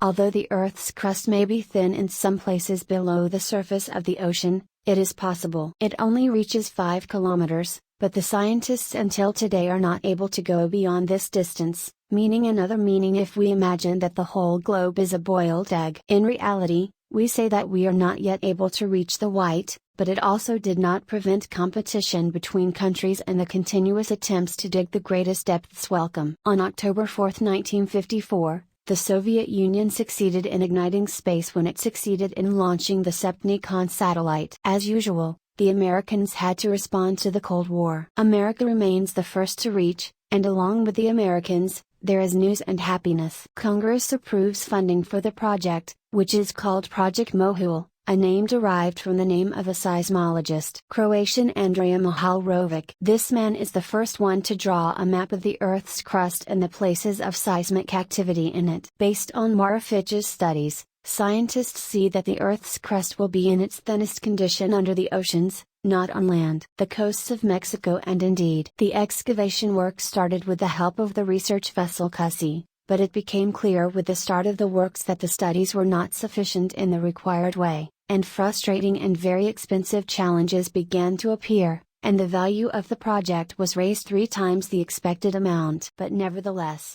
Although the Earth's crust may be thin in some places below the surface of the ocean, it is possible. It only reaches 5 kilometers, but the scientists until today are not able to go beyond this distance, meaning if we imagine that the whole globe is a boiled egg. In reality, we say that we are not yet able to reach the white, but it also did not prevent competition between countries and the continuous attempts to dig the greatest depths welcome. On October 4, 1954, the Soviet Union succeeded in igniting space when it succeeded in launching the Sputnik satellite. As usual, the Americans had to respond to the Cold War. America remains the first to reach, and along with the Americans, there is news and happiness. Congress approves funding for the project, which is called Project Mohul, a name derived from the name of a seismologist, Croatian Andrija Mohorovic. This man is the first one to draw a map of the Earth's crust and the places of seismic activity in it. Based on Moravic's studies, scientists see that the Earth's crust will be in its thinnest condition under the oceans, not on land. The coasts of Mexico and indeed. The excavation work started with the help of the research vessel Cussy, but it became clear with the start of the works that the studies were not sufficient in the required way, and frustrating and very expensive challenges began to appear, and the value of the project was raised 3 times the expected amount. But nevertheless,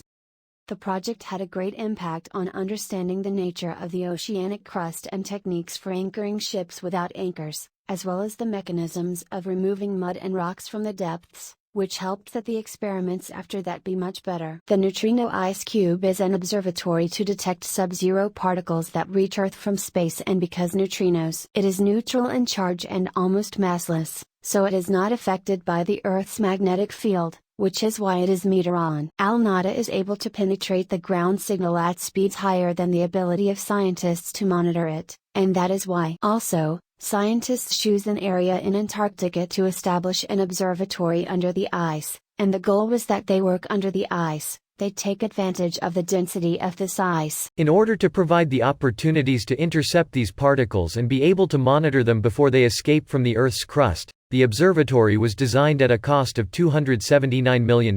the project had a great impact on understanding the nature of the oceanic crust and techniques for anchoring ships without anchors, as well as the mechanisms of removing mud and rocks from the depths, which helped that the experiments after that be much better. The Neutrino Ice Cube is an observatory to detect sub-zero particles that reach Earth from space, and because neutrinos, it is neutral in charge and almost massless, so it is not affected by the Earth's magnetic field, which is why it is meteron. Al-Nada is able to penetrate the ground signal at speeds higher than the ability of scientists to monitor it, and that is why also, scientists choose an area in Antarctica to establish an observatory under the ice, and the goal was that they work under the ice, they take advantage of the density of this ice. In order to provide the opportunities to intercept these particles and be able to monitor them before they escape from the Earth's crust, the observatory was designed at a cost of $279 million.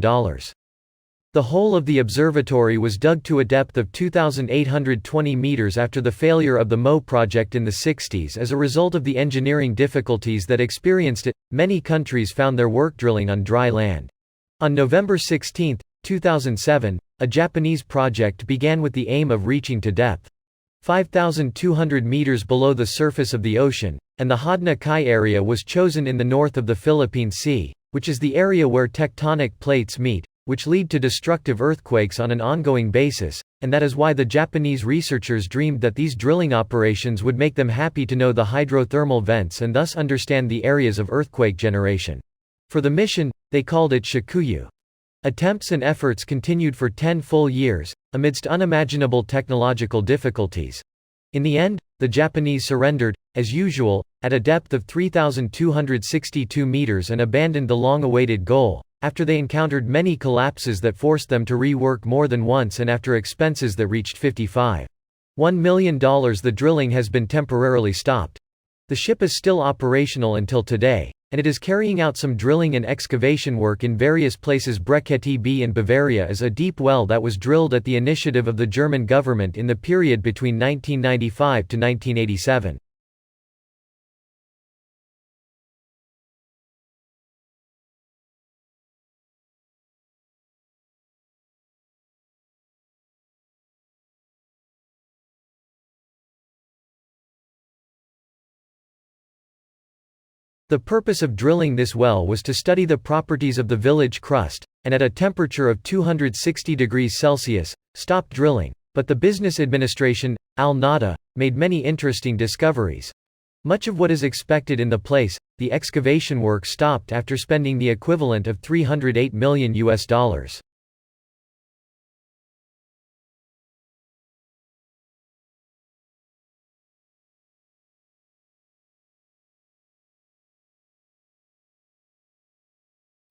The whole of the observatory was dug to a depth of 2,820 meters after the failure of the Mo project in the 60s. As a result of the engineering difficulties that experienced it, many countries found their work drilling on dry land. On November 16, 2007, a Japanese project began with the aim of reaching to depth 5,200 meters below the surface of the ocean, and the Hodna Kai area was chosen in the north of the Philippine Sea, which is the area where tectonic plates meet, which lead to destructive earthquakes on an ongoing basis, and that is why the Japanese researchers dreamed that these drilling operations would make them happy to know the hydrothermal vents and thus understand the areas of earthquake generation. For the mission, they called it Shikuyu. Attempts and efforts continued for 10 full years, amidst unimaginable technological difficulties. In the end, the Japanese surrendered, as usual, at a depth of 3,262 meters and abandoned the long-awaited goal, after they encountered many collapses that forced them to rework more than once and after expenses that reached $55.1 million. The drilling has been temporarily stopped. The ship is still operational until today, and it is carrying out some drilling and excavation work in various places. Breketi B in Bavaria is a deep well that was drilled at the initiative of the German government in the period between 1995 to 1987. The purpose of drilling this well was to study the properties of the village crust, and at a temperature of 260 degrees Celsius, stopped drilling, but the business administration, Al-Nada, made many interesting discoveries. Much of what is expected in the place, the excavation work stopped after spending the equivalent of $308 million.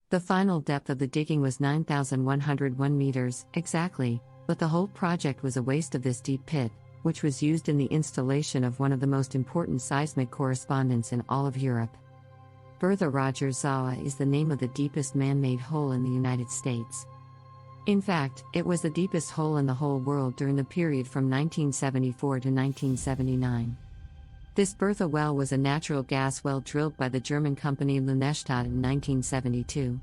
The final depth of the digging was 9,101 meters, exactly, but the whole project was a waste of this deep pit, which was used in the installation of one of the most important seismic correspondents in all of Europe. Bertha Rogers Zawa is the name of the deepest man-made hole in the United States. In fact, it was the deepest hole in the whole world during the period from 1974 to 1979. This Bertha well was a natural gas well drilled by the German company Lunestadt in 1972.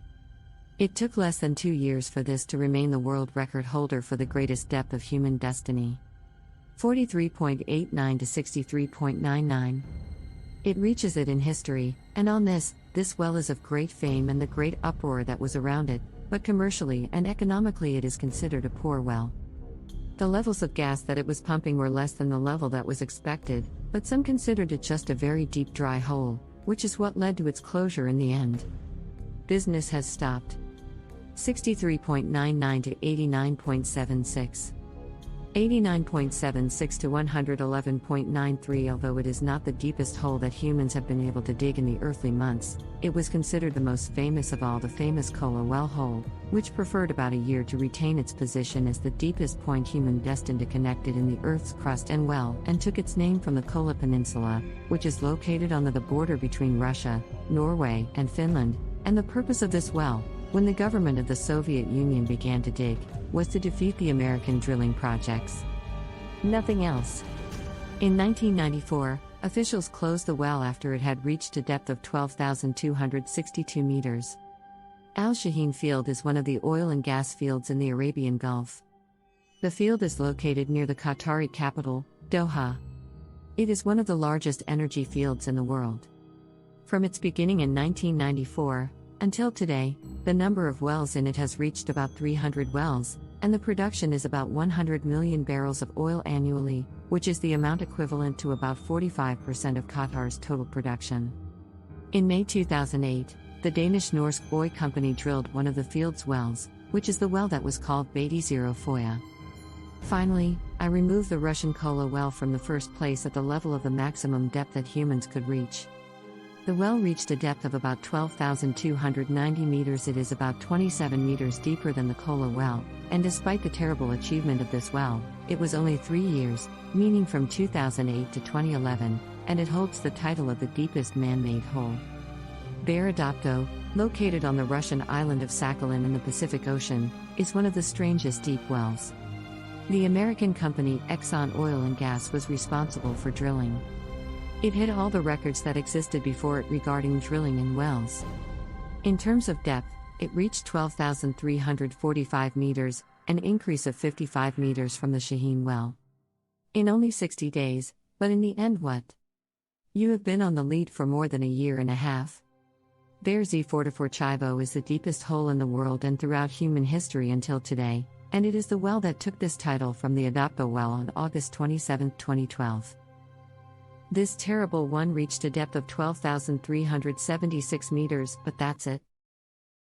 It took less than 2 years for this to remain the world record holder for the greatest depth of human destiny. 43.89 to 63.99. It reaches it in history, and on this well is of great fame and the great uproar that was around it, but commercially and economically it is considered a poor well. The levels of gas that it was pumping were less than the level that was expected, but some considered it just a very deep dry hole, which is what led to its closure in the end. Business has stopped. 63.99 to 89.76. 89.76 to 111.93. Although it is not the deepest hole that humans have been able to dig in the earthly months, it was considered the most famous of all the famous Kola well hole, which preferred about a year to retain its position as the deepest point human destined to connect it in the Earth's crust and took its name from the Kola Peninsula, which is located on the border between Russia, Norway, and Finland, and the purpose of this well, when the government of the Soviet Union began to dig, was to defeat the American drilling projects. Nothing else. In 1994, officials closed the well after it had reached a depth of 12,262 meters. Al Shaheen Field is one of the oil and gas fields in the Arabian Gulf. The field is located near the Qatari capital, Doha. It is one of the largest energy fields in the world. From its beginning in 1994, until today, the number of wells in it has reached about 300 wells, and the production is about 100 million barrels of oil annually, which is the amount equivalent to about 45% of Qatar's total production. In May 2008, the Danish Norsk Oil Company drilled one of the field's wells, which is the well that was called Beatty Zero Foya. Finally, I removed the Russian Kola well from the first place at the level of the maximum depth that humans could reach. The well reached a depth of about 12,290 meters. It is about 27 meters deeper than the Kola well, and despite the terrible achievement of this well, it was only 3 years, meaning from 2008 to 2011, and it holds the title of the deepest man-made hole. Bear Adopto, located on the Russian island of Sakhalin in the Pacific Ocean, is one of the strangest deep wells. The American company Exxon Oil and Gas was responsible for drilling. It hit all the records that existed before it regarding drilling in wells. In terms of depth, it reached 12,345 meters, an increase of 55 meters from the Shaheen well. In only 60 days, but in the end what? You have been on the lead for more than a year and a half. Bear Z44 is the deepest hole in the world and throughout human history until today, and it is the well that took this title from the Adopto well on August 27, 2012. This terrible one reached a depth of 12,376 meters, but that's it.